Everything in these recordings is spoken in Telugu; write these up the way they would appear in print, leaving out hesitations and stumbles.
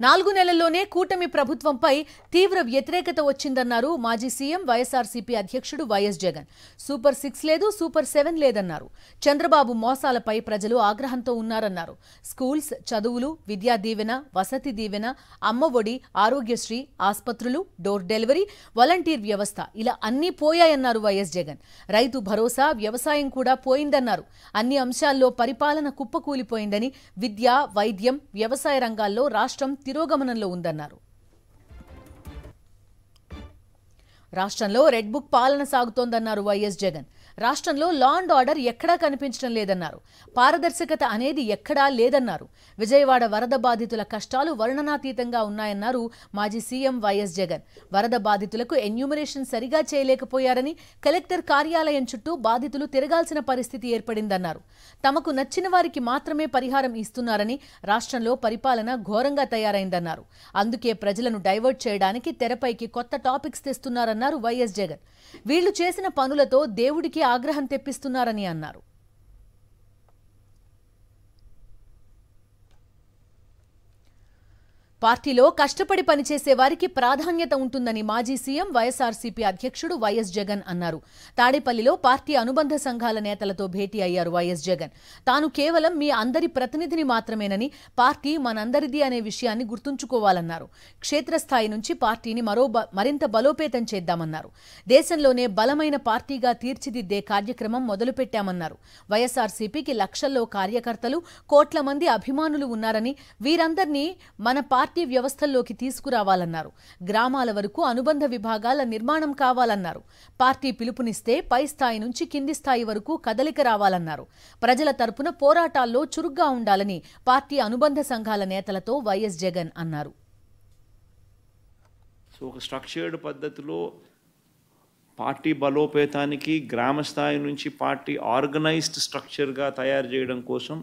4 నెలల్లోనే కూటమి ప్రభుత్వంపై తీవ్ర వ్యతిరేకత వచ్చిందన్నారు మాజీ సీఎం వైఎస్ఆర్సీపీ అధ్యక్షుడు వైఎస్ జగన్. సూపర్ 6 లేదు, సూపర్ 7 లేదన్నారు. చంద్రబాబు మోసాలపై ప్రజలు ఆగ్రహంతో ఉన్నారన్నారు. స్కూల్స్, చదువులు, విద్యా దీవెన, వసతి దీవెన, అమ్మఒడి, ఆరోగ్యశ్రీ, ఆస్పత్రులు, డోర్ డెలివరీ, వాలంటీర్ వ్యవస్థ ఇలా అన్నీ పోయాయన్నారు వైఎస్ జగన్. రైతు భరోసా, వ్యవసాయం కూడా పోయిందన్నారు. అన్ని అంశాల్లో పరిపాలన కుప్పకూలిపోయిందని, విద్య, వైద్యం, వ్యవసాయ రంగాల్లో రాష్ట్రం తిరోగమనంలో ఉందన్నారు. రాష్ట్రంలో రెడ్ బుక్ పాలన సాగుతోందన్నారు వైఎస్ జగన్. రాష్ట్రంలో లా అండ్ ఆర్డర్ ఎక్కడా కనిపించడం లేదన్నారు. పారదర్శకత అనేది ఎక్కడా లేదన్నారు. విజయవాడ వరద బాధితుల కష్టాలు వర్ణనాతీతంగా ఉన్నాయన్నారు మాజీ సీఎం వైఎస్ జగన్. వరద బాధితులకు ఎన్యూమరేషన్ సరిగా చేయలేకపోయారని, కలెక్టర్ కార్యాలయం చుట్టూ బాధితులు తిరగాల్సిన పరిస్థితి ఏర్పడిందన్నారు. తమకు నచ్చిన వారికి మాత్రమే పరిహారం ఇస్తున్నారని, రాష్ట్రంలో పరిపాలన ఘోరంగా తయారైందన్నారు. అందుకే ప్రజలను డైవర్ట్ చేయడానికి తెరపైకి కొత్త టాపిక్స్ తెస్తున్నారన్నారు వైఎస్ జగన్. వీళ్లు చేసిన పనులతో దేవుడికి ఆగ్రహం తెప్పిస్తున్నారని అన్నారు. పార్టీలో కష్టపడి పనిచేసే వారికి ప్రాధాన్యత ఉంటుందని మాజీ సీఎం వైఎస్ఆర్సీపీ అధ్యక్షుడు వైఎస్ జగన్ అన్నారు. తాడేపల్లిలో పార్టీ అనుబంధ సంఘాల నేతలతో భేటీ అయ్యారు వైఎస్ జగన్. తాను కేవలం మీ అందరి ప్రతినిధిని మాత్రమేనని, పార్టీ మనందరిది అనే విషయాన్ని గుర్తుంచుకోవాలన్నారు. క్షేత్రస్థాయి నుంచి పార్టీని మరింత బలోపేతం చేద్దామన్నారు. దేశంలోనే బలమైన పార్టీగా తీర్చిదిద్దే కార్యక్రమం మొదలుపెట్టామన్నారు. వైఎస్ఆర్సీపీకి లక్షల్లో కార్యకర్తలు, కోట్ల మంది అభిమానులు ఉన్నారని, వీరందరినీ మన పార్టీ వ్యవస్థల్లోకి తీసుకురావాలన్నారు. గ్రామాల వరకు అనుబంధ విభాగాల నిర్మాణం కావాలన్నారు. పార్టీ పిలుపునిస్తే పై స్థాయి నుంచి కింది స్థాయి వరకు కదలిక రావాలన్నారు. ప్రజల తరపున పోరాటాల్లో చురుగ్గా ఉండాలని పార్టీ అనుబంధ సంఘాల నేతలతో వైఎస్ జగన్ అన్నారు. ఒక స్ట్రక్చర్డ్ పద్ధతిలో పార్టీ బలోపేతానికి గ్రామ స్థాయి నుంచి పార్టీ ఆర్గనైజ్డ్ స్ట్రక్చర్గా తయారు చేయడం కోసం,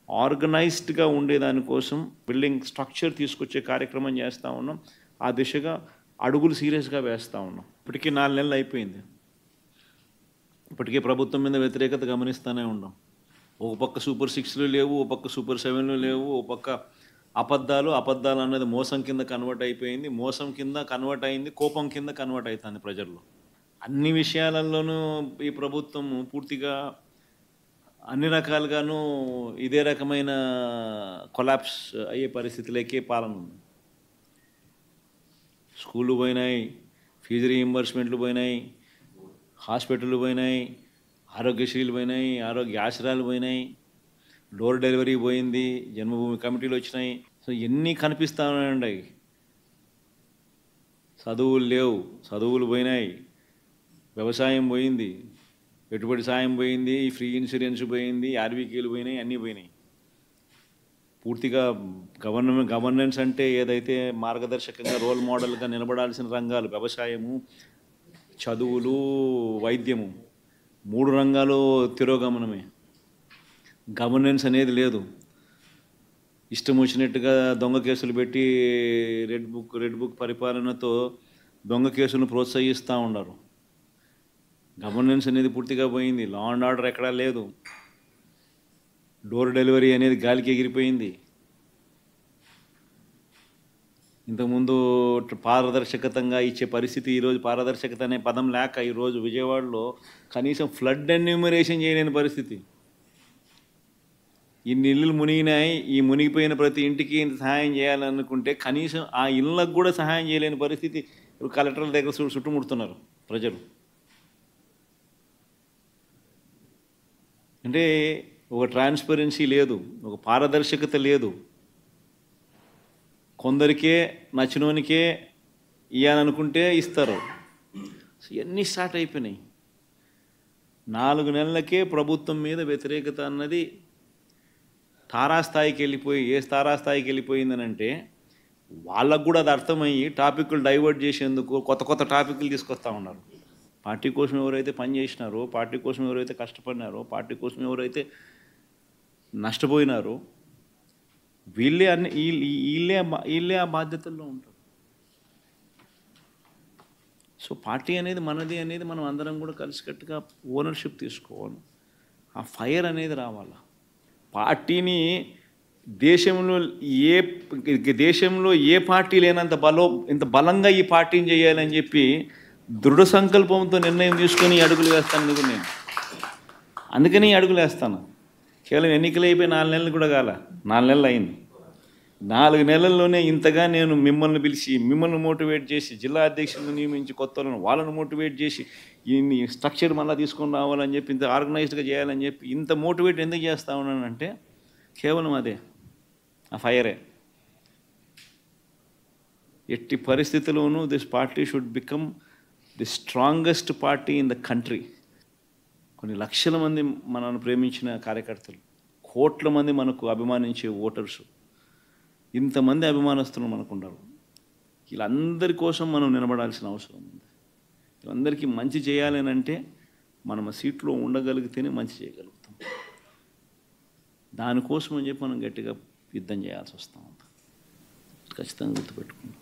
ఆర్గనైజ్డ్గా ఉండేదానికోసం బిల్డింగ్ స్ట్రక్చర్ తీసుకొచ్చే కార్యక్రమం చేస్తూ ఉన్నాం. ఆ దిశగా అడుగులు సీరియస్గా వేస్తూ ఉన్నాం. ఇప్పటికీ 4 నెలలు అయిపోయింది. ఇప్పటికే ప్రభుత్వం మీద వ్యతిరేకత గమనిస్తూనే ఉన్నాం. ఒక పక్క సూపర్ 6లు లేవు, ఒక పక్క సూపర్ 7లు లేవు, ఒక పక్క అబద్ధాలు అన్నది మోసం కింద కన్వర్ట్ అయిపోయింది. మోసం కింద కన్వర్ట్ అయింది, కోపం కింద కన్వర్ట్ అవుతుంది ప్రజల్లో. అన్ని విషయాలలోనూ ఈ ప్రభుత్వం పూర్తిగా అన్ని రకాలుగాను ఇదే రకమైన కొలాప్స్ అయ్యే పరిస్థితిలోకే పాలన ఉంది. స్కూళ్ళు పోయినాయి, ఫీజు రీయింబర్స్మెంట్లు పోయినాయి, హాస్పిటళ్ళు పోయినాయి, ఆరోగ్యశ్రీలు పోయినాయి, ఆరోగ్య ఆశ్రయాలు పోయినాయి, డోర్ డెలివరీ పోయింది, జన్మభూమి కమిటీలు వచ్చినాయి. సో ఎన్ని కనిపిస్తూ ఉన్నాయండి. చదువులు లేవు, చదువులు పోయినాయి, వ్యవసాయం పోయింది, పెట్టుబడి సాయం పోయింది, ఫ్రీ ఇన్సూరెన్స్ పోయింది, ఆర్బీకేలు పోయినాయి, అన్నీ పోయినాయి. పూర్తిగా గవర్నెన్స్ అంటే ఏదైతే మార్గదర్శకంగా రోల్ మోడల్గా నిలబడాల్సిన రంగాలు వ్యవసాయము, చదువులు, వైద్యము, 3 రంగాలు తిరోగమనమే. గవర్నెన్స్ అనేది లేదు. ఇష్టం వచ్చినట్టుగా దొంగ కేసులు పెట్టి రెడ్ బుక్ పరిపాలనతో దొంగ కేసులను ప్రోత్సహిస్తూ ఉన్నారు. గవర్నెన్స్ అనేది పూర్తిగా పోయింది. లా అండ్ ఆర్డర్ ఎక్కడా లేదు. డోర్ డెలివరీ అనేది గాలికి ఎగిరిపోయింది. ఇంతకుముందు పారదర్శకతంగా ఇచ్చే పరిస్థితి, ఈరోజు పారదర్శకత అనే పదం లేక ఈరోజు విజయవాడలో కనీసం ఫ్లడ్ ఎన్యూమరేషన్ చేయలేని పరిస్థితి. ఇన్ని ఇళ్ళు మునిగినాయి, ఈ మునిగిపోయిన ప్రతి ఇంటికి సహాయం చేయాలనుకుంటే కనీసం ఆ ఇళ్ళకు కూడా సహాయం చేయలేని పరిస్థితి. కలెక్టర్ల దగ్గర చుట్టుముడుతున్నారు ప్రజలు. అంటే ఒక ట్రాన్స్పరెన్సీ లేదు, ఒక పారదర్శకత లేదు. కొందరికే నచ్చినోనికే ఇవ్వాలనుకుంటే ఇస్తారు. ఇవన్నీ స్టార్ట్ అయిపోయినాయి. 4 నెలలకే ప్రభుత్వం మీద వ్యతిరేకత అన్నది తారాస్థాయికి వెళ్ళిపోయి, తారాస్థాయికి వెళ్ళిపోయిందనంటే వాళ్ళకు కూడా అది అర్థమయ్యి టాపిక్లు డైవర్ట్ చేసేందుకు కొత్త టాపిక్లు తీసుకొస్తూ ఉన్నారు. పార్టీ కోసం ఎవరైతే పనిచేసినారో, పార్టీ కోసం ఎవరైతే కష్టపడినారో, పార్టీ కోసం ఎవరైతే నష్టపోయినారో వీళ్ళే ఆ బాధ్యతల్లో ఉంటారు. సో పార్టీ అనేది మనది అనేది మనం అందరం కూడా కలిసికట్టుగా ఓనర్షిప్ తీసుకోవాలి. ఆ ఫైర్ అనేది రావాలి. పార్టీని దేశంలో ఏ పార్టీ లేనంత ఇంత బలంగా ఈ పార్టీని చేయాలని చెప్పి దృఢ సంకల్పంతో నిర్ణయం తీసుకొని అడుగులు వేస్తాను నేను. అందుకని అడుగులు వేస్తాను. కేవలం ఎన్నికలు అయిపోయి 4 నెలలు కూడా కాల, 4 నెలలు అయింది. 4 నెలల్లోనే ఇంతగా నేను మిమ్మల్ని పిలిచి, మిమ్మల్ని మోటివేట్ చేసి, జిల్లా అధ్యక్షులను నియమించి, కొత్త వాళ్ళను మోటివేట్ చేసి, ఈ స్ట్రక్చర్ మళ్ళీ తీసుకొని రావాలని చెప్పి, ఇంత ఆర్గనైజ్డ్గా చేయాలని చెప్పి ఇంత మోటివేట్ ఎందుకు చేస్తా ఉన్నానంటే కేవలం అదే, ఆ ఫైరే. ఎట్టి పరిస్థితుల్లోనూ this party should become the strongest party in the country. కొన్ని లక్షల మంది మనల్ని ప్రేమించిన కార్యకర్తలు, కోట్ల మంది మనకు అభిమానించే ఓటర్సు, ఇంతమంది అభిమానస్తులు మనకు ఉన్నారు. వీళ్ళందరి కోసం మనం నిలబడాల్సిన అవసరం ఉంది. వీళ్ళందరికీ మంచి చేయాలని అంటే మనం ఆ సీట్లో ఉండగలిగితేనే మంచి చేయగలుగుతాం. దానికోసం అని చెప్పి మనం గట్టిగా యుద్ధం చేయాల్సి వస్తాం. ఖచ్చితంగా గుర్తుపెట్టుకుంటాం.